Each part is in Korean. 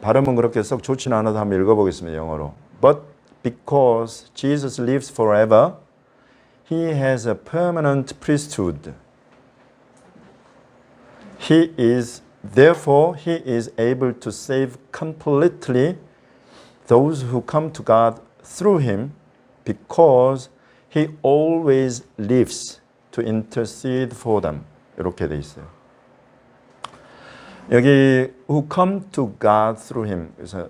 발음은 그렇게 썩 좋지는 않아도 한번 읽어보겠습니다. 영어로. But because Jesus lives forever, he has a permanent priesthood. Therefore, he is able to save completely those who come to God through him, because he always lives to intercede for them. 이렇게 돼 있어요. 여기 who come to God through him, 그래서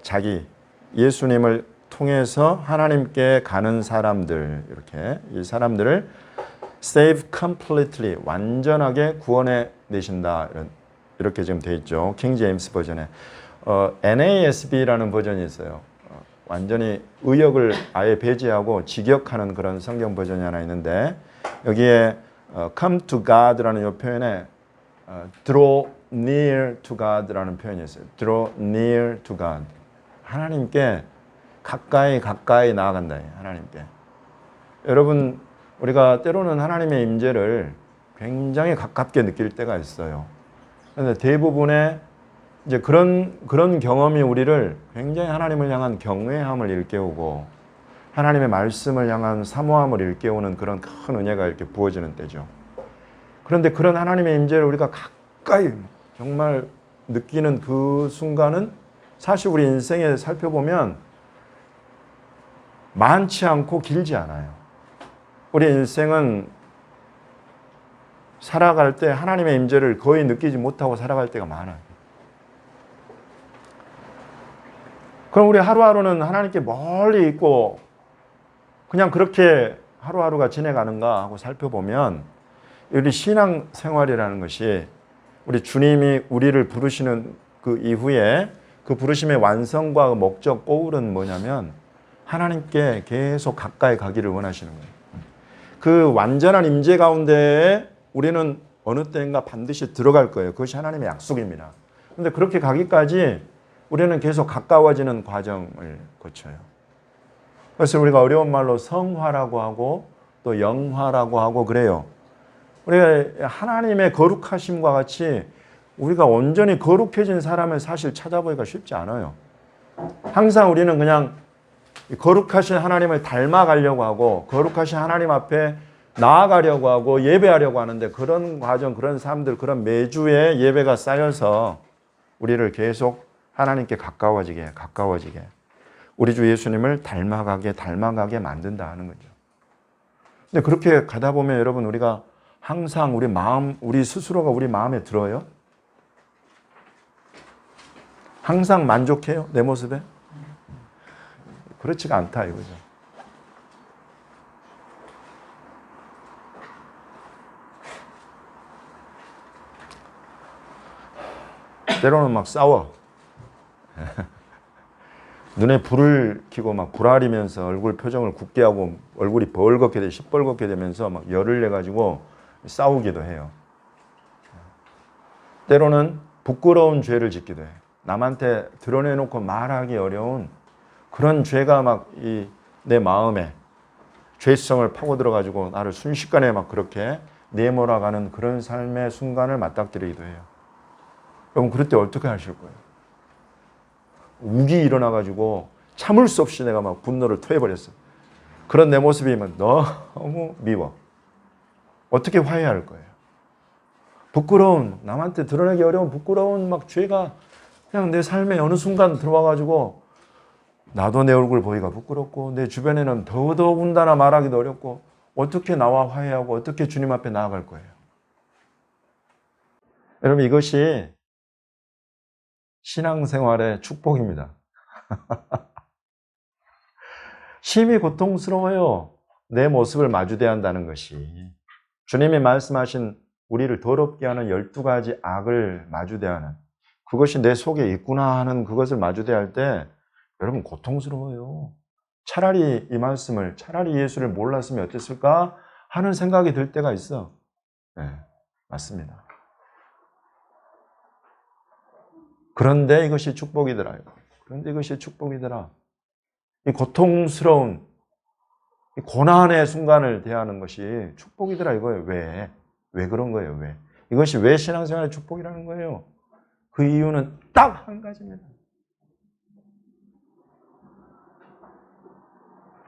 자기 예수님을 통해서 하나님께 가는 사람들, 이렇게 이 사람들을 save completely, 완전하게 구원해 내신다, 이렇게 지금 돼 있죠. 킹 제임스 버전에. NASB라는 버전이 있어요. 완전히 의역을 아예 배제하고 직역하는 그런 성경 버전이 하나 있는데, 여기에 come to God라는 이 표현에 draw near to God라는 표현이 있어요. draw near to God. 하나님께 가까이 나아간다. 하나님께. 여러분, 우리가 때로는 하나님의 임재를 굉장히 가깝게 느낄 때가 있어요. 그런데 대부분의 이제 그런 경험이 우리를 굉장히 하나님을 향한 경외함을 일깨우고 하나님의 말씀을 향한 사모함을 일깨우는 그런 큰 은혜가 이렇게 부어지는 때죠. 그런데 그런 하나님의 임재를 우리가 가까이 정말 느끼는 그 순간은 사실 우리 인생에 살펴보면 많지 않고 길지 않아요. 우리 인생은 살아갈 때 하나님의 임재를 거의 느끼지 못하고 살아갈 때가 많아요. 그럼 우리 하루하루는 하나님께 멀리 있고 그냥 그렇게 하루하루가 지내가는가 하고 살펴보면 우리 신앙 생활이라는 것이 우리 주님이 우리를 부르시는 그 이후에 그 부르심의 완성과 목적 고울은 뭐냐면 하나님께 계속 가까이 가기를 원하시는 거예요. 그 완전한 임재 가운데에 우리는 어느 때인가 반드시 들어갈 거예요. 그것이 하나님의 약속입니다. 그런데 그렇게 가기까지 우리는 계속 가까워지는 과정을 거쳐요. 그래서 우리가 어려운 말로 성화라고 하고 또 영화라고 하고 그래요. 우리가 하나님의 거룩하심과 같이 우리가 온전히 거룩해진 사람을 사실 찾아보기가 쉽지 않아요. 항상 우리는 그냥 거룩하신 하나님을 닮아가려고 하고 거룩하신 하나님 앞에 나아가려고 하고 예배하려고 하는데 그런 과정, 그런 사람들, 그런 매주의 예배가 쌓여서 우리를 계속 하나님께 가까워지게 우리 주 예수님을 닮아가게 만든다 하는 거죠. 근데 그렇게 가다 보면 여러분 우리가 항상 우리 스스로가 우리 마음에 들어요? 항상 만족해요? 내 모습에? 그렇지가 않다 이거죠. 때로는 막 싸워. 눈에 불을 켜고 막 불알이면서 얼굴 표정을 굳게 하고 얼굴이 시뻘겋게 되면서 막 열을 내가지고 싸우기도 해요. 때로는 부끄러운 죄를 짓기도 해요. 남한테 드러내놓고 말하기 어려운 그런 죄가 막 내 마음에 죄성을 파고 들어가지고 나를 순식간에 막 그렇게 내몰아가는 그런 삶의 순간을 맞닥뜨리기도 해요. 여러분 그럴 때 어떻게 하실 거예요? 우기 일어나가지고 참을 수 없이 내가 막 분노를 토해버렸어. 그런 내 모습이 너무 미워. 어떻게 화해할 거예요? 남한테 드러내기 어려운 부끄러운 막 죄가 그냥 내 삶에 어느 순간 들어와가지고 나도 내 얼굴 보기가 부끄럽고 내 주변에는 더더군다나 말하기도 어렵고 어떻게 나와 화해하고 어떻게 주님 앞에 나아갈 거예요? 여러분 이것이 신앙생활의 축복입니다. 심히 고통스러워요. 내 모습을 마주대야 한다는 것이. 주님이 말씀하신 우리를 더럽게 하는 12가지 악을 마주대야 하는 그것이 내 속에 있구나 하는 그것을 마주대야 할 때 여러분 고통스러워요. 차라리 예수를 몰랐으면 어땠을까 하는 생각이 들 때가 있어. 네, 맞습니다. 그런데 이것이 축복이더라. 이 고통스러운 이 고난의 순간을 대하는 것이 축복이더라 이거예요. 왜 그런 거예요? 왜? 이것이 왜 신앙생활의 축복이라는 거예요? 그 이유는 딱 딱 한 가지입니다.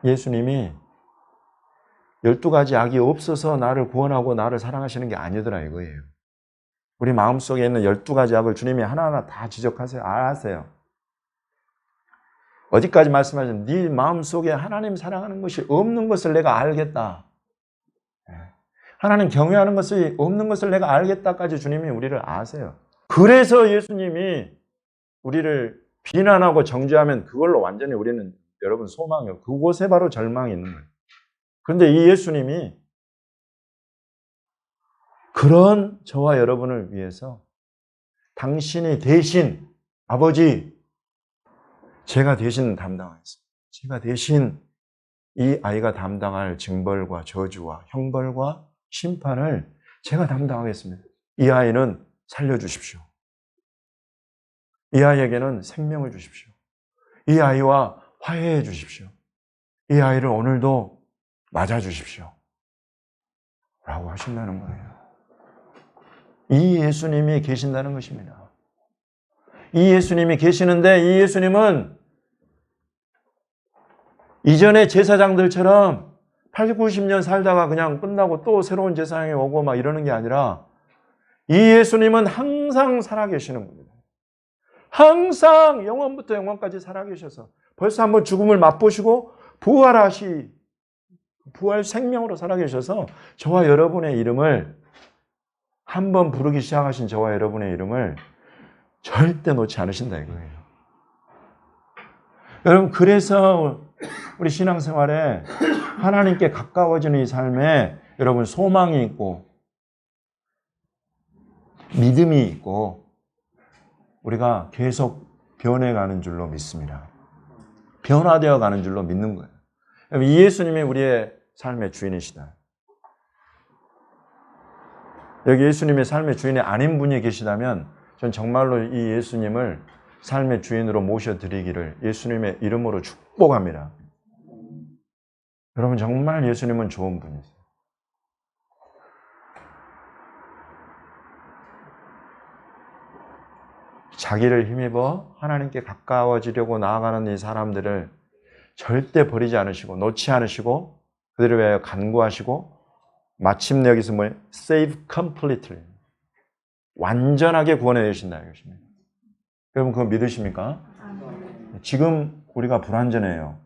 예수님이 12가지 악이 없어서 나를 구원하고 나를 사랑하시는 게 아니더라 이거예요. 우리 마음속에 있는 12가지 악을 주님이 하나하나 다 지적하세요. 아세요. 어디까지 말씀하셨는데 네 마음속에 하나님 사랑하는 것이 없는 것을 내가 알겠다. 하나님 경외하는 것이 없는 것을 내가 알겠다까지 주님이 우리를 아세요. 그래서 예수님이 우리를 비난하고 정죄하면 그걸로 완전히 우리는 여러분 소망이요. 그곳에 바로 절망이 있는 거예요. 그런데 이 예수님이 그런 저와 여러분을 위해서 당신이 대신 아버지 제가 대신 담당하겠습니다. 제가 대신 이 아이가 담당할 징벌과 저주와 형벌과 심판을 제가 담당하겠습니다. 이 아이는 살려주십시오. 이 아이에게는 생명을 주십시오. 이 아이와 화해해 주십시오. 이 아이를 오늘도 맞아주십시오. 라고 하신다는 거예요. 이 예수님이 계신다는 것입니다. 이 예수님이 계시는데 이 예수님은 이전의 제사장들처럼 80, 90년 살다가 그냥 끝나고 또 새로운 제사장이 오고 막 이러는 게 아니라 이 예수님은 항상 살아계시는 겁니다. 항상 영원부터 영원까지 살아계셔서 벌써 한번 죽음을 맛보시고 부활 생명으로 살아계셔서 저와 여러분의 이름을 한번 부르기 시작하신 저와 여러분의 이름을 절대 놓지 않으신다 이거예요. 여러분 그래서 우리 신앙생활에 하나님께 가까워지는 이 삶에 여러분 소망이 있고 믿음이 있고 우리가 계속 변해가는 줄로 믿습니다. 변화되어 가는 줄로 믿는 거예요. 이 예수님이 우리의 삶의 주인이시다. 여기 예수님의 삶의 주인이 아닌 분이 계시다면 전 정말로 이 예수님을 삶의 주인으로 모셔드리기를 예수님의 이름으로 축복합니다. 여러분 정말 예수님은 좋은 분이세요. 자기를 힘입어 하나님께 가까워지려고 나아가는 이 사람들을 절대 버리지 않으시고 놓지 않으시고 그들을 위하여 간구하시고 마침내 여기서 뭐예요? Save completely. 완전하게 구원해 주신다 이것입니다. 여러분 그거 믿으십니까? 지금 우리가 불완전해요.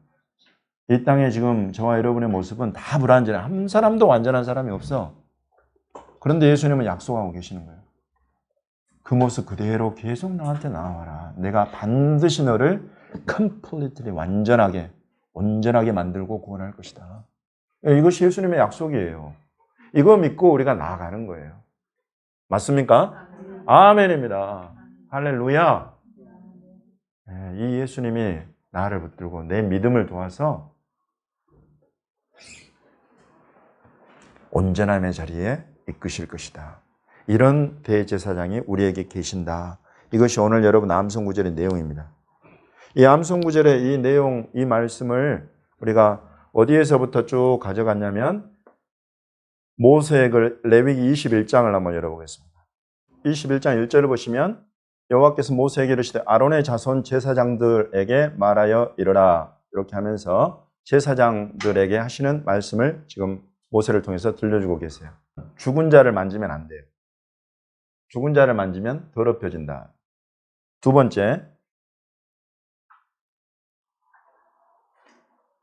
이 땅에 지금 저와 여러분의 모습은 다 불완전해. 한 사람도 완전한 사람이 없어. 그런데 예수님은 약속하고 계시는 거예요. 그 모습 그대로 계속 나한테 나와라. 내가 반드시 너를 completely 완전하게 온전하게 만들고 구원할 것이다. 이것이 예수님의 약속이에요. 이거 믿고 우리가 나아가는 거예요. 맞습니까? 아멘입니다. 할렐루야. 이 예수님이 나를 붙들고 내 믿음을 도와서 온전함의 자리에 이끄실 것이다. 이런 대제사장이 우리에게 계신다. 이것이 오늘 여러분 암송구절의 내용입니다. 이 암송구절의 이 내용, 이 말씀을 우리가 어디에서부터 쭉 가져갔냐면 모세액을 레위기 21장을 한번 열어보겠습니다. 21장 1절을 보시면 여호와께서 모세에게 이르시되 아론의 자손 제사장들에게 말하여 이르라. 이렇게 하면서 제사장들에게 하시는 말씀을 지금 모세를 통해서 들려주고 계세요. 죽은 자를 만지면 안 돼요. 죽은 자를 만지면 더럽혀진다. 두 번째,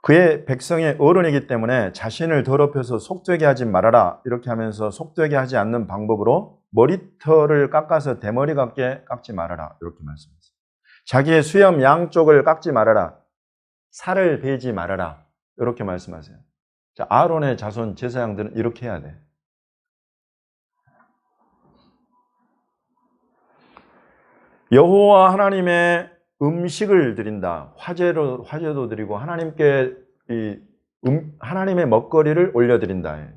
그의 백성의 어른이기 때문에 자신을 더럽혀서 속되게 하지 말아라. 이렇게 하면서 속되게 하지 않는 방법으로 머리털을 깎아서 대머리 같게 깎지 말아라. 이렇게 말씀했어요. 자기의 수염 양쪽을 깎지 말아라. 살을 베지 말아라. 이렇게 말씀하세요. 자, 아론의 자손 제사장들은 이렇게 해야 돼. 여호와 하나님의 음식을 드린다. 화제도 드리고 하나님께 하나님의 먹거리를 올려드린다.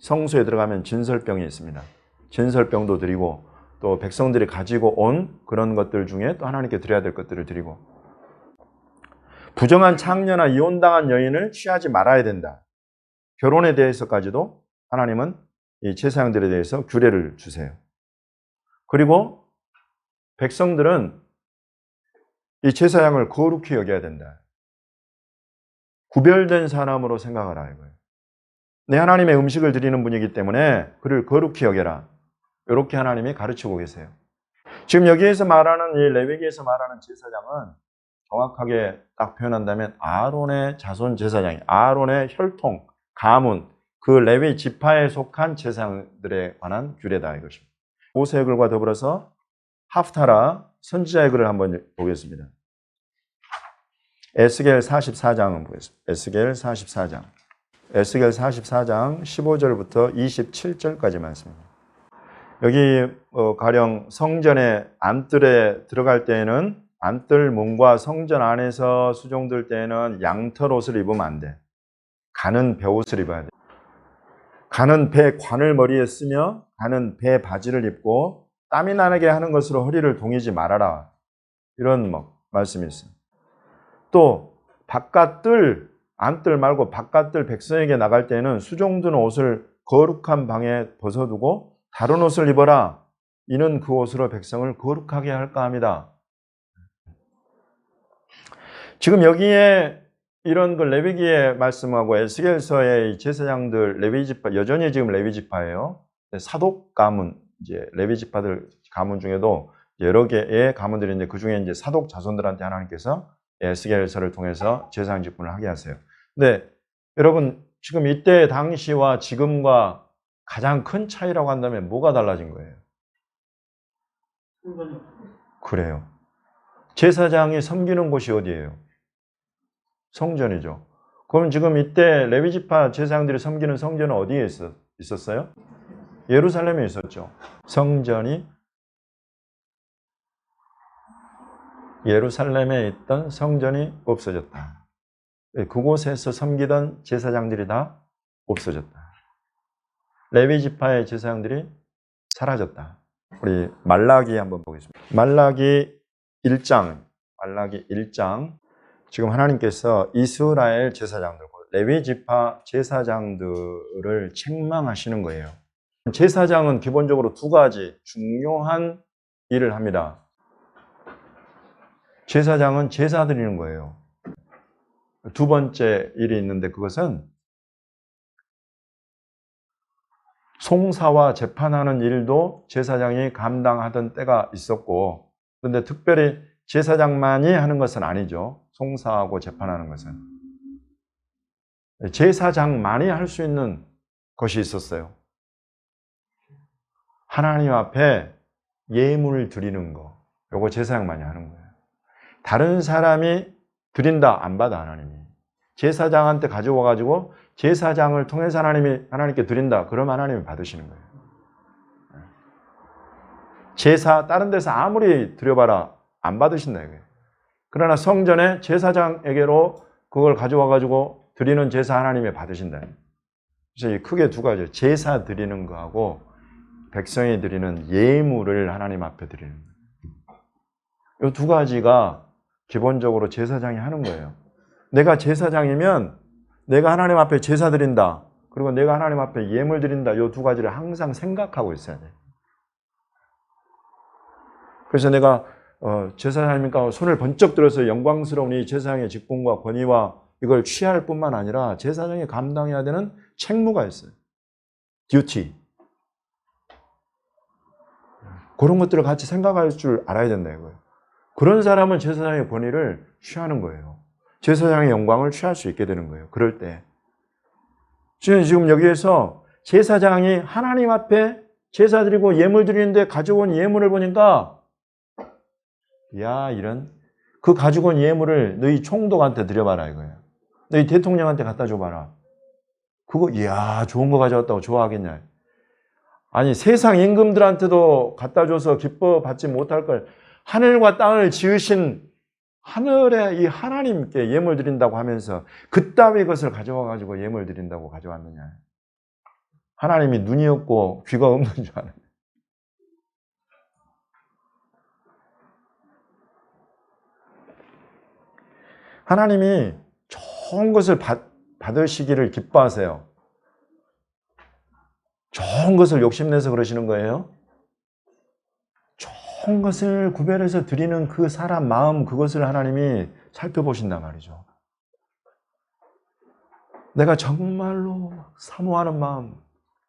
성소에 들어가면 진설병이 있습니다. 진설병도 드리고 또 백성들이 가지고 온 그런 것들 중에 또 하나님께 드려야 될 것들을 드리고 부정한 창녀나 이혼당한 여인을 취하지 말아야 된다. 결혼에 대해서까지도 하나님은 이 제사장들에 대해서 규례를 주세요. 그리고 백성들은 이 제사장을 거룩히 여겨야 된다. 구별된 사람으로 생각하라 이거예요. 내 하나님의 음식을 드리는 분이기 때문에 그를 거룩히 여겨라. 이렇게 하나님이 가르치고 계세요. 지금 여기에서 말하는 이 레위기에서 말하는 제사장은 정확하게 딱 표현한다면 아론의 자손 제사장이 아론의 혈통, 가문, 그 레위 지파에 속한 제사장들에 관한 규례다 이것입니다. 모세의 글과 더불어서 하프타라 선지자의 글을 한번 보겠습니다. 에스겔 44장을 보겠습니다. 에스겔 44장. 에스겔 44장 15절부터 27절까지 말씀입니다. 여기 가령 성전의 안뜰에 들어갈 때에는 안뜰 문과 성전 안에서 수종들 때에는 양털 옷을 입으면 안 돼. 가는 배옷을 입어야 돼. 가는 배 관을 머리에 쓰며 가는 배 바지를 입고 땀이 나게 하는 것으로 허리를 동이지 말아라. 이런 말씀이 있습니다. 또 바깥뜰, 안뜰 말고 바깥뜰 백성에게 나갈 때는 수종드는 옷을 거룩한 방에 벗어두고 다른 옷을 입어라. 이는 그 옷으로 백성을 거룩하게 할까 합니다. 지금 여기에 이런 그 레위기의 말씀하고 에스겔서의 제사장들 레위지파 여전히 지금 레위지파예요. 사독 가문 이제 레위지파들 가문 중에도 여러 개의 가문들이 있는데 그 중에 이제 사독 자손들한테 하나님께서 에스겔서를 통해서 제사장 직분을 하게 하세요. 근데 여러분 지금 이때 당시와 지금과 가장 큰 차이라고 한다면 뭐가 달라진 거예요? 그래요. 제사장이 섬기는 곳이 어디예요? 성전이죠. 그럼 지금 이때 레위지파 제사장들이 섬기는 성전은 어디에 있었어요? 예루살렘에 있었죠. 성전이 예루살렘에 있던 성전이 없어졌다. 그곳에서 섬기던 제사장들이 다 없어졌다. 레위지파의 제사장들이 사라졌다. 우리 말라기 한번 보겠습니다. 말라기 1장. 지금 하나님께서 이스라엘 제사장들, 레위지파 제사장들을 책망하시는 거예요. 제사장은 기본적으로 두 가지 중요한 일을 합니다. 제사장은 제사 드리는 거예요. 두 번째 일이 있는데 그것은 송사와 재판하는 일도 제사장이 감당하던 때가 있었고, 그런데 특별히 제사장만이 하는 것은 아니죠. 송사하고 재판하는 것은. 제사장만이 할 수 있는 것이 있었어요. 하나님 앞에 예물을 드리는 거. 요거 제사장만이 하는 거예요. 다른 사람이 드린다, 안 받아, 하나님이. 제사장한테 가져와가지고 제사장을 통해서 하나님께 드린다. 그럼 하나님이 받으시는 거예요. 제사, 다른 데서 아무리 드려봐라. 안 받으신다, 이거예요. 그러나 성전에 제사장에게로 그걸 가져와가지고 드리는 제사 하나님이 받으신다. 그래서 크게 두 가지. 제사 드리는 거하고 백성이 드리는 예물을 하나님 앞에 드리는 거예요. 이 두 가지가 기본적으로 제사장이 하는 거예요. 내가 제사장이면 내가 하나님 앞에 제사 드린다. 그리고 내가 하나님 앞에 예물 드린다. 이 두 가지를 항상 생각하고 있어야 돼요. 그래서 내가 제사장이니까 손을 번쩍 들어서 영광스러운 이 제사장의 직분과 권위와 이걸 취할 뿐만 아니라 제사장이 감당해야 되는 책무가 있어요. 듀티. 그런 것들을 같이 생각할 줄 알아야 된다 이거예요. 그런 사람은 제사장의 권위를 취하는 거예요. 제사장의 영광을 취할 수 있게 되는 거예요. 그럴 때. 지금 여기에서 제사장이 하나님 앞에 제사 드리고 예물 드리는데 가져온 예물을 보니까 야 이런 그 가지고 온 예물을 너희 총독한테 드려봐라 이거예요. 너희 대통령한테 갖다 줘봐라. 그거 이야 좋은 거 가져왔다고 좋아하겠냐. 아니 세상 임금들한테도 갖다 줘서 기뻐 받지 못할 걸 하늘과 땅을 지으신 하늘의 이 하나님께 예물 드린다고 하면서 그따위 것을 가져와 가지고 예물 드린다고 가져왔느냐. 하나님이 눈이 없고 귀가 없는 줄 아는. 하나님이 좋은 것을 받으시기를 기뻐하세요. 좋은 것을 욕심내서 그러시는 거예요. 좋은 것을 구별해서 드리는 그 사람 마음, 그것을 하나님이 살펴보신단 말이죠. 내가 정말로 사모하는 마음,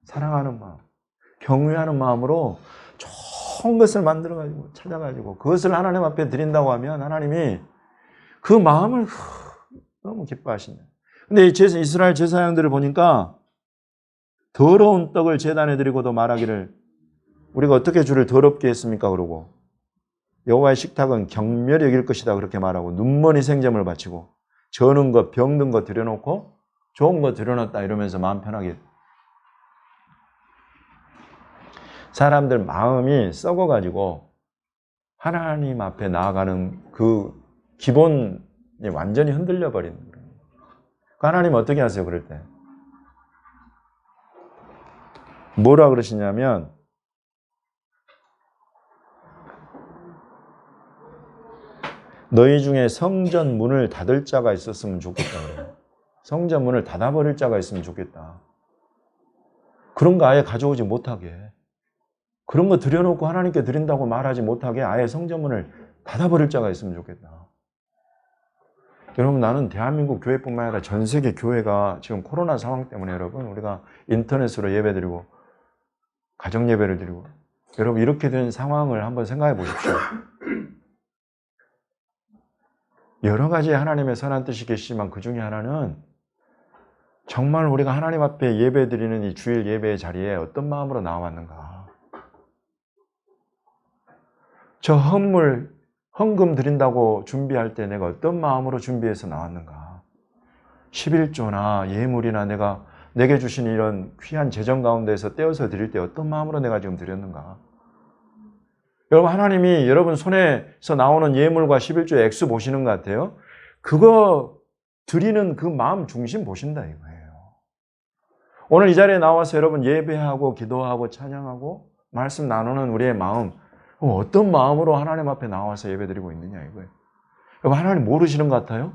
사랑하는 마음, 경외하는 마음으로 좋은 것을 만들어가지고 찾아가지고 그것을 하나님 앞에 드린다고 하면 하나님이 그 마음을 너무 기뻐하신다. 근데 이스라엘 제사장들을 보니까 더러운 떡을 제단에 드리고도 말하기를 우리가 어떻게 주를 더럽게 했습니까? 그러고 여호와의 식탁은 경멸히 여길 것이다 그렇게 말하고 눈머니 생점을 바치고 저는 것, 병든 것 들여놓고 좋은 거 들여놨다 이러면서 마음 편하게. 사람들 마음이 썩어가지고 하나님 앞에 나아가는 그 기본이 완전히 흔들려 버리는 거예요. 하나님 어떻게 하세요? 그럴 때 뭐라 그러시냐면 너희 중에 성전 문을 닫을 자가 있었으면 좋겠다 그래요. 성전 문을 닫아버릴 자가 있으면 좋겠다. 그런 거 아예 가져오지 못하게, 그런 거 들여놓고 하나님께 드린다고 말하지 못하게 아예 성전 문을 닫아버릴 자가 있으면 좋겠다. 여러분, 나는 대한민국 교회뿐만 아니라 전 세계 교회가 지금 코로나 상황 때문에 여러분 우리가 인터넷으로 예배드리고 가정 예배를 드리고 여러분 이렇게 된 상황을 한번 생각해 보십시오. 여러 가지 하나님의 선한 뜻이 계시지만 그 중에 하나는 정말 우리가 하나님 앞에 예배드리는 이 주일 예배의 자리에 어떤 마음으로 나왔는가. 저 헌금 드린다고 준비할 때 내가 어떤 마음으로 준비해서 나왔는가. 11조나 예물이나 내게 주신 이런 귀한 재정 가운데서 떼어서 드릴 때 어떤 마음으로 내가 지금 드렸는가. 여러분, 하나님이 여러분 손에서 나오는 예물과 11조의 액수 보시는 것 같아요. 그거 드리는 그 마음 중심 보신다 이거예요. 오늘 이 자리에 나와서 여러분 예배하고 기도하고 찬양하고 말씀 나누는 우리의 마음, 어떤 마음으로 하나님 앞에 나와서 예배드리고 있느냐 이거예요. 여러분, 하나님 모르시는 것 같아요?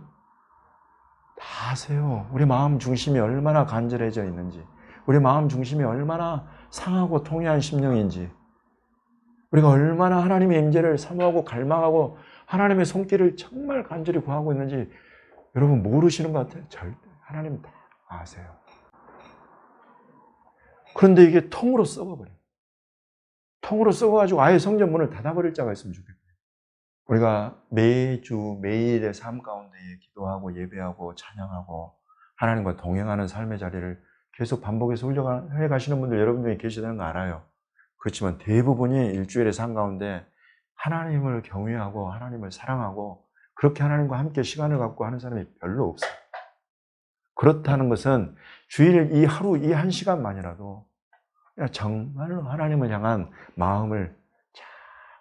다 아세요. 우리 마음 중심이 얼마나 간절해져 있는지, 우리 마음 중심이 얼마나 상하고 통해한 심령인지, 우리가 얼마나 하나님의 임재를 사모하고 갈망하고 하나님의 손길을 정말 간절히 구하고 있는지 여러분 모르시는 것 같아요? 절대. 하나님 다 아세요. 그런데 이게 통으로 썩어버려요. 통으로 썩어가지고 아예 성전 문을 닫아버릴 자가 있으면 좋겠어요. 우리가 매주 매일의 삶 가운데 기도하고 예배하고 찬양하고 하나님과 동행하는 삶의 자리를 계속 반복해서 훈련해 가시는 분들 여러분 중에 계시다는 거 알아요. 그렇지만 대부분이 일주일의 삶 가운데 하나님을 경외하고 하나님을 사랑하고 그렇게 하나님과 함께 시간을 갖고 하는 사람이 별로 없어요. 그렇다는 것은 주일 이 하루 이 한 시간만이라도 정말로 하나님을 향한 마음을 잘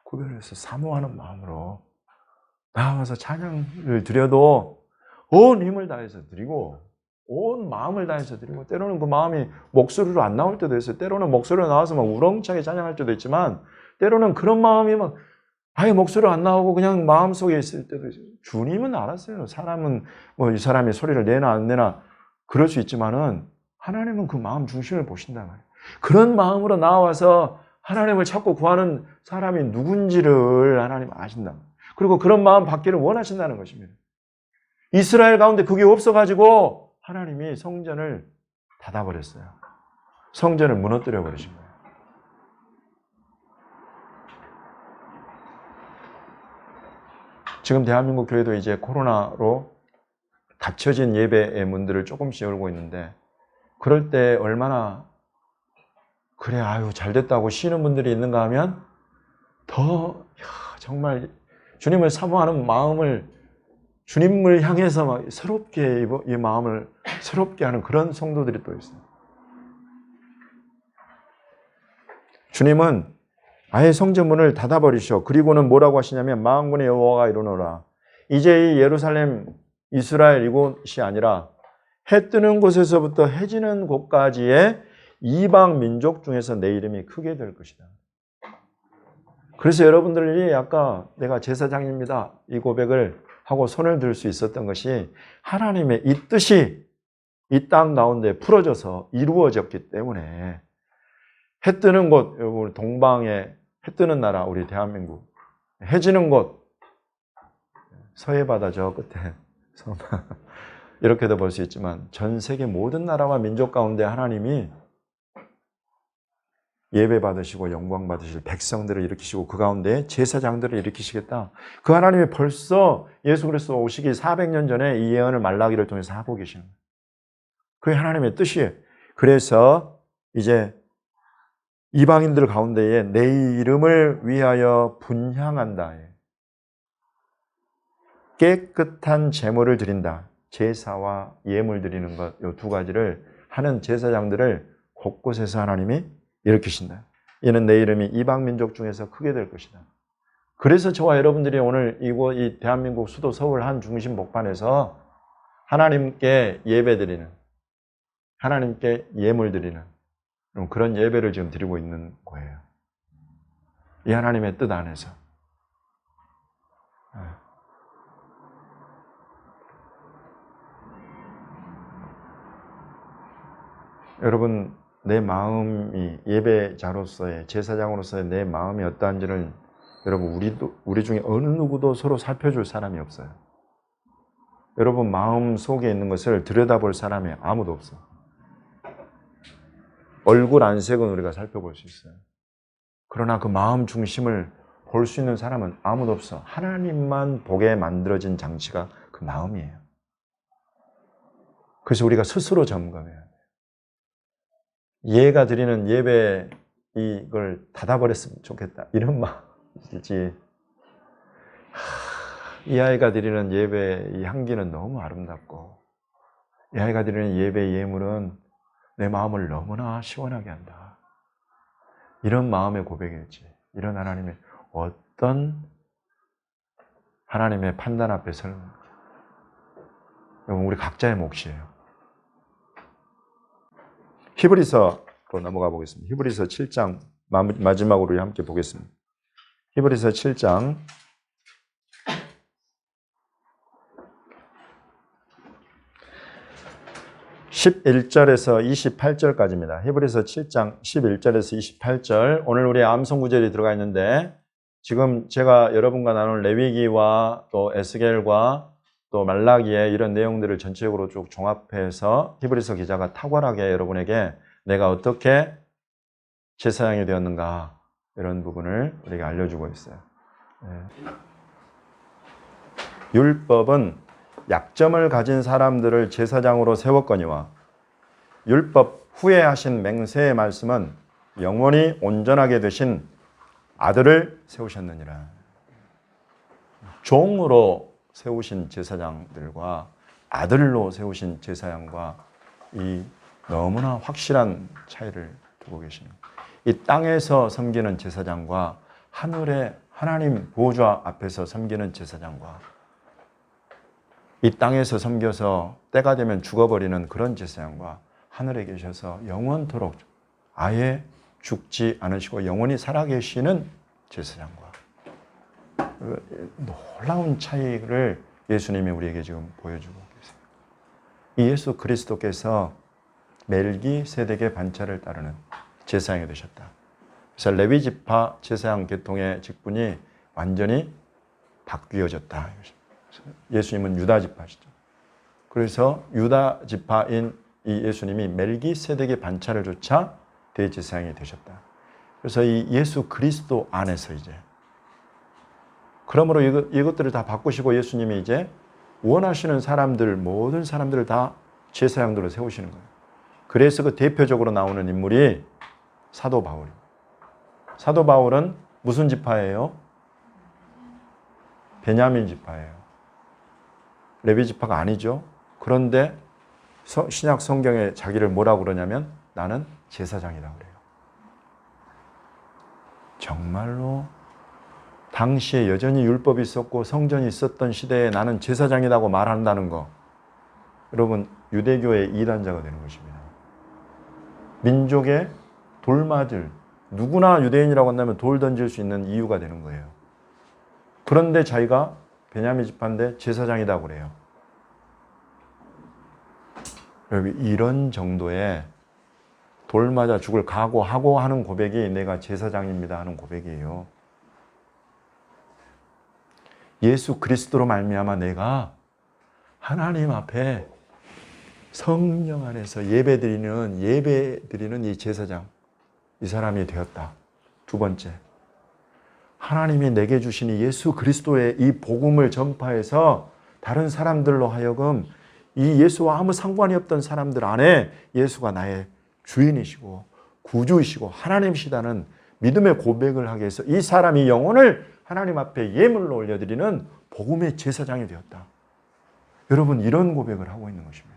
구별해서 사모하는 마음으로 나와서 찬양을 드려도 온 힘을 다해서 드리고 온 마음을 다해서 드리고 때로는 그 마음이 목소리로 안 나올 때도 있어요. 때로는 목소리로 나와서 막 우렁차게 찬양할 때도 있지만 때로는 그런 마음이 막 아예 목소리로 안 나오고 그냥 마음속에 있을 때도 있어요. 주님은 알았어요. 사람은 뭐 이 사람이 소리를 내나 안 내나 그럴 수 있지만은 하나님은 그 마음 중심을 보신단 말이에요. 그런 마음으로 나와서 하나님을 찾고 구하는 사람이 누군지를 하나님 아신다. 그리고 그런 마음 받기를 원하신다는 것입니다. 이스라엘 가운데 그게 없어가지고 하나님이 성전을 닫아버렸어요. 성전을 무너뜨려 버리신 거예요. 지금 대한민국 교회도 이제 코로나로 닫혀진 예배의 문들을 조금씩 열고 있는데 그럴 때 얼마나 그래 아유 잘됐다고 쉬는 분들이 있는가 하면 더 정말 주님을 사모하는 마음을 주님을 향해서 막 새롭게 이 마음을 새롭게 하는 그런 성도들이 또 있어요. 주님은 아예 성전문을 닫아버리셔. 그리고는 뭐라고 하시냐면 만군의 여호와가 이르노라. 이제 이 예루살렘 이스라엘 이곳이 아니라 해 뜨는 곳에서부터 해 지는 곳까지의 이방 민족 중에서 내 이름이 크게 될 것이다. 그래서 여러분들이 아까 내가 제사장입니다 이 고백을 하고 손을 들 수 있었던 것이 하나님의 이 뜻이 이 땅 가운데 풀어져서 이루어졌기 때문에 해 뜨는 곳, 여러분 동방에 해 뜨는 나라 우리 대한민국 해지는 곳, 서해 바다 저 끝에 이렇게도 볼 수 있지만 전 세계 모든 나라와 민족 가운데 하나님이 예배 받으시고 영광 받으실 백성들을 일으키시고 그 가운데 제사장들을 일으키시겠다. 그 하나님이 벌써 예수 그리스도 오시기 400년 전에 이 예언을 말라기를 통해서 하고 계시는 거예요. 그게 하나님의 뜻이에요. 그래서 이제 이방인들 가운데에 내 이름을 위하여 분향한다. 깨끗한 제물을 드린다. 제사와 예물 드리는 것, 이 두 가지를 하는 제사장들을 곳곳에서 하나님이 일으키신다. 이는 내 이름이 이방 민족 중에서 크게 될 것이다. 그래서 저와 여러분들이 오늘 이 대한민국 수도 서울 한 중심 복판에서 하나님께 예배 드리는, 하나님께 예물 드리는 그런 예배를 지금 드리고 있는 거예요. 이 하나님의 뜻 안에서. 여러분, 내 마음이 예배자로서의, 제사장으로서의 내 마음이 어떠한지를 여러분, 우리 중에 어느 누구도 서로 살펴줄 사람이 없어요. 여러분 마음 속에 있는 것을 들여다볼 사람이 아무도 없어. 얼굴 안색은 우리가 살펴볼 수 있어요. 그러나 그 마음 중심을 볼 수 있는 사람은 아무도 없어. 하나님만 보게 만들어진 장치가 그 마음이에요. 그래서 우리가 스스로 점검해야 돼요. 얘가 드리는 예배 이걸 닫아버렸으면 좋겠다. 이런 마음이지. 이 아이가 드리는 예배 이 향기는 너무 아름답고 이 아이가 드리는 예배 예물은 내 마음을 너무나 시원하게 한다. 이런 마음의 고백일지, 이런 하나님의 어떤 하나님의 판단 앞에 서는 우리 각자의 몫이에요. 히브리서로 넘어가 보겠습니다. 히브리서 7장 마지막으로 함께 보겠습니다. 히브리서 7장 11절에서 28절까지입니다. 히브리서 7장 11절에서 28절. 오늘 우리 암송 구절이 들어가 있는데 지금 제가 여러분과 나눈 레위기와 또 에스겔과 또 말라기의 이런 내용들을 전체적으로 쭉 종합해서 히브리서 기자가 탁월하게 여러분에게 내가 어떻게 제사장이 되었는가 이런 부분을 우리에게 알려주고 있어요. 율법은 약점을 가진 사람들을 제사장으로 세웠거니와 율법 후에 하신 맹세의 말씀은 영원히 온전하게 되신 아들을 세우셨느니라. 종으로 세우신 제사장들과 아들로 세우신 제사장과 이 너무나 확실한 차이를 두고 계십니다. 이 땅에서 섬기는 제사장과 하늘의 하나님 보좌 앞에서 섬기는 제사장과 이 땅에서 섬겨서 때가 되면 죽어버리는 그런 제사장과 하늘에 계셔서 영원토록 아예 죽지 않으시고 영원히 살아계시는 제사장과 놀라운 차이를 예수님이 우리에게 지금 보여주고 계세요. 이 예수 그리스도께서 멜기세덱의 반차를 따르는 제사장이 되셨다. 그래서 레위지파 제사장 계통의 직분이 완전히 바뀌어졌다. 예수님은 유다 지파시죠. 그래서 유다 지파인 이 예수님이 멜기세덱의 반차를 조차 대제사장이 되셨다. 그래서 이 예수 그리스도 안에서 이제 그러므로 이것들을 다 바꾸시고 예수님이 이제 원하시는 사람들 모든 사람들을 다 제사장들로 세우시는 거예요. 그래서 그 대표적으로 나오는 인물이 사도 바울입니다. 사도 바울은 무슨 지파예요? 베냐민 지파예요. 레위 지파가 아니죠. 그런데 신약 성경에 자기를 뭐라고 그러냐면 나는 제사장이라고 그래요. 정말로 당시에 여전히 율법이 있었고 성전이 있었던 시대에 나는 제사장이라고 말한다는 거. 여러분 유대교의 이단자가 되는 것입니다. 민족의 돌맞을 누구나 유대인이라고 한다면 돌 던질 수 있는 이유가 되는 거예요. 그런데 자기가 베냐민 지파인데 제사장이라고 그래요. 여러분 이런 정도의 돌 맞아 죽을 각오하고 하는 고백이 내가 제사장입니다 하는 고백이에요. 예수 그리스도로 말미암아 내가 하나님 앞에 성령 안에서 예배드리는 이 제사장, 이 사람이 되었다. 두 번째, 하나님이 내게 주신 이 예수 그리스도의 이 복음을 전파해서 다른 사람들로 하여금 이 예수와 아무 상관이 없던 사람들 안에 예수가 나의 주인이시고 구주이시고 하나님이시다는 믿음의 고백을 하게 해서 이 사람이 영혼을 하나님 앞에 예물로 올려드리는 복음의 제사장이 되었다. 여러분, 이런 고백을 하고 있는 것입니다.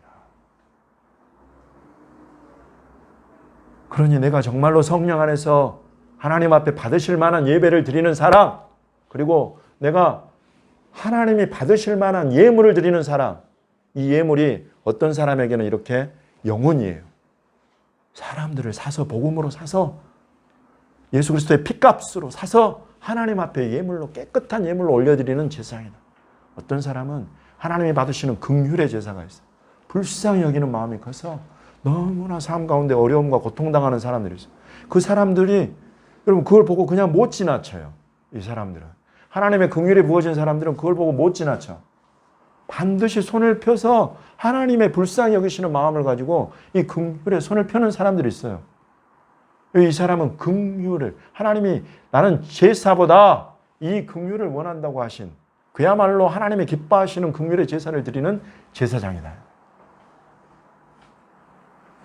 그러니 내가 정말로 성령 안에서 하나님 앞에 받으실 만한 예배를 드리는 사람, 그리고 내가 하나님이 받으실 만한 예물을 드리는 사람, 이 예물이 어떤 사람에게는 이렇게 영혼이에요. 사람들을 사서, 복음으로 사서, 예수 그리스도의 피값으로 사서 하나님 앞에 예물로, 깨끗한 예물로 올려드리는 제사장이다. 어떤 사람은 하나님이 받으시는 긍휼의 제사가 있어요. 불쌍히 여기는 마음이 커서 너무나 삶 가운데 어려움과 고통당하는 사람들이 있어요. 그 사람들이, 여러분, 그걸 보고 그냥 못 지나쳐요. 이 사람들은. 하나님의 긍휼이 부어진 사람들은 그걸 보고 못 지나쳐. 반드시 손을 펴서 하나님의 불쌍히 여기시는 마음을 가지고 이 긍휼에 손을 펴는 사람들이 있어요. 이 사람은 긍휼을, 하나님이 나는 제사보다 이 긍휼을 원한다고 하신, 그야말로 하나님이 기뻐하시는 긍휼의 제사를 드리는 제사장이다.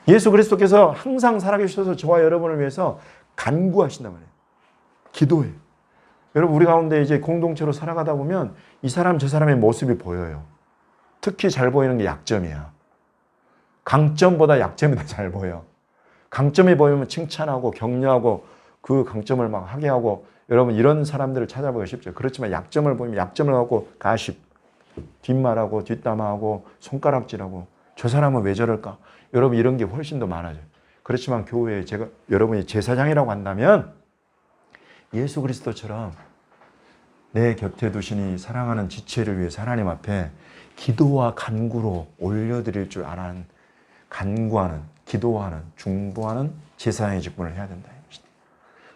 예수 그리스도께서 항상 살아계셔서 저와 여러분을 위해서 간구하신단 말이에요. 기도해요. 여러분, 우리 가운데 이제 공동체로 살아가다 보면 이 사람 저 사람의 모습이 보여요. 특히 잘 보이는 게 약점이야. 강점보다 약점이 더 잘 보여. 강점이 보이면 칭찬하고 격려하고 그 강점을 막 하게 하고, 여러분, 이런 사람들을 찾아보기 쉽죠. 그렇지만 약점을 보면 약점을 갖고 가십, 뒷말하고 뒷담화하고 손가락질하고, 저 사람은 왜 저럴까? 여러분, 이런 게 훨씬 더 많아져요. 그렇지만 교회에 여러분이 제사장이라고 한다면 예수 그리스도처럼 내 곁에 두신 이 사랑하는 지체를 위해서 하나님 앞에 기도와 간구로 올려드릴 줄 아는, 간구하는, 기도하는, 중보하는 제사장의 직분을 해야 된다.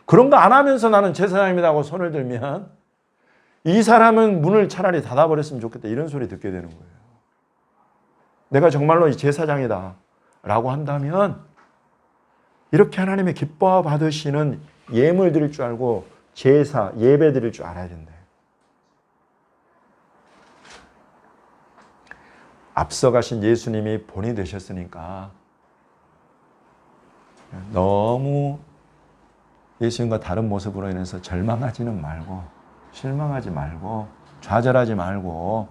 그런 거 안 하면서 나는 제사장입니다 하고 손을 들면 이 사람은 문을 차라리 닫아버렸으면 좋겠다, 이런 소리 듣게 되는 거예요. 내가 정말로 이 제사장이다 라고 한다면 이렇게 하나님의 기뻐 받으시는 예물 드릴 줄 알고 제사, 예배 드릴 줄 알아야 된다. 앞서가신 예수님이 본이 되셨으니까 너무 예수님과 다른 모습으로 인해서 절망하지는 말고, 실망하지 말고, 좌절하지 말고,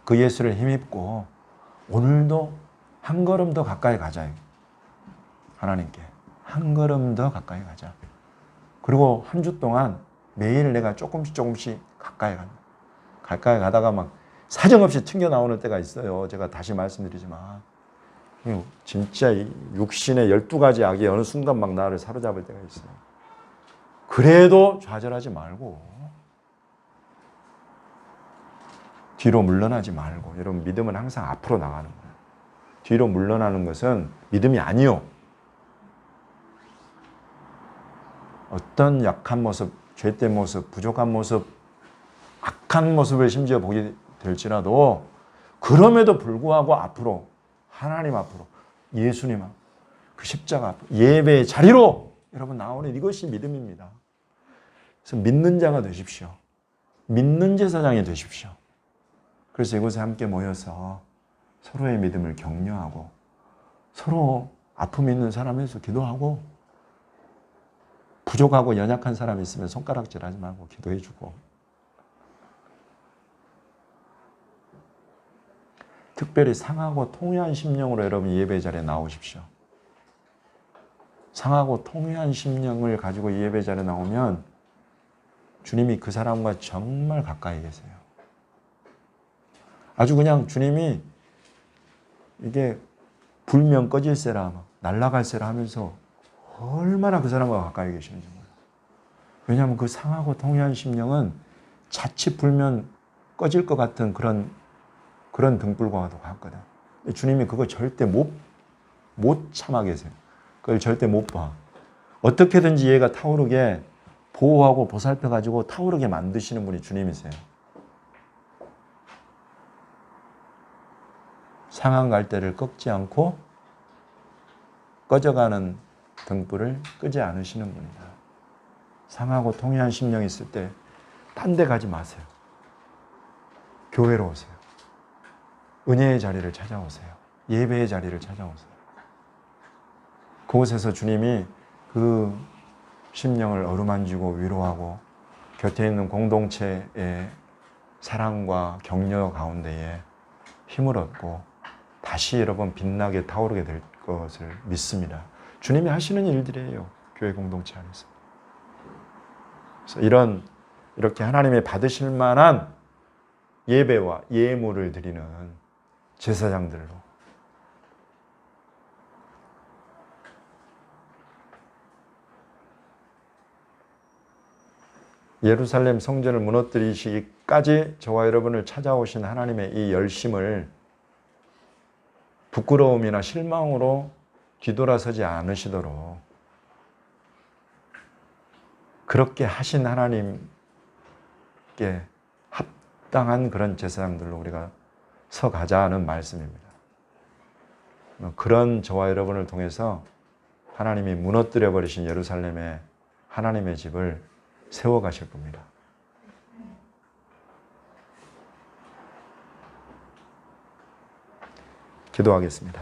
그 예수를 힘입고 오늘도 한 걸음 더 가까이 가자. 하나님께 한 걸음 더 가까이 가자. 그리고 한 주 동안 매일 내가 조금씩 가까이 간다. 가까이 가다가 막 사정없이 튕겨 나오는 때가 있어요. 제가 다시 말씀드리지만 진짜 육신의 12가지 악이 어느 순간 막 나를 사로잡을 때가 있어요. 그래도 좌절하지 말고 뒤로 물러나지 말고, 여러분, 믿음은 항상 앞으로 나가는 거예요. 뒤로 물러나는 것은 믿음이 아니요. 어떤 약한 모습, 죄된 모습, 부족한 모습, 악한 모습을 심지어 보게 될지라도 그럼에도 불구하고 앞으로, 하나님 앞으로, 예수님 앞, 그 십자가 앞, 예배의 자리로 여러분 나오는 이것이 믿음입니다. 그래서 믿는 자가 되십시오. 믿는 제사장이 되십시오. 그래서 이곳에 함께 모여서 서로의 믿음을 격려하고 서로 아픔 있는 사람에서 기도하고, 부족하고 연약한 사람이 있으면 손가락질하지 말고 기도해주고, 특별히 상하고 통회한 심령으로 여러분 예배 자리에 나오십시오. 상하고 통회한 심령을 가지고 예배 자리에 나오면 주님이 그 사람과 정말 가까이 계세요. 아주 그냥 주님이 이게 불면 꺼질세라, 날아갈세라 하면서 얼마나 그 사람과 가까이 계시는지 몰라요. 왜냐하면 그 상하고 통회한 심령은 자칫 불면 꺼질 것 같은 그런 등불과도 같거든. 주님이 그거 절대 못 참아 계세요. 그걸 절대 못 봐. 어떻게든지 얘가 타오르게 보호하고 보살펴가지고 타오르게 만드시는 분이 주님이세요. 상한 갈대를 꺾지 않고 꺼져가는 등불을 끄지 않으시는 분이다. 상하고 통해한 심령이 있을 때 딴 데 가지 마세요. 교회로 오세요. 은혜의 자리를 찾아오세요. 예배의 자리를 찾아오세요. 그곳에서 주님이 그 심령을 어루만지고 위로하고 곁에 있는 공동체의 사랑과 격려 가운데에 힘을 얻고 다시 여러분 빛나게 타오르게 될 것을 믿습니다. 주님이 하시는 일들이에요. 교회 공동체 안에서. 그래서 이렇게 하나님이 받으실 만한 예배와 예물을 드리는 제사장들로 예루살렘 성전을 무너뜨리시기까지 저와 여러분을 찾아오신 하나님의 이 열심을 부끄러움이나 실망으로 뒤돌아서지 않으시도록 그렇게 하신 하나님께 합당한 그런 제사장들로 우리가 서가자는 말씀입니다. 그런 저와 여러분을 통해서 하나님이 무너뜨려 버리신 예루살렘의 하나님의 집을 세워가실 겁니다. 기도하겠습니다.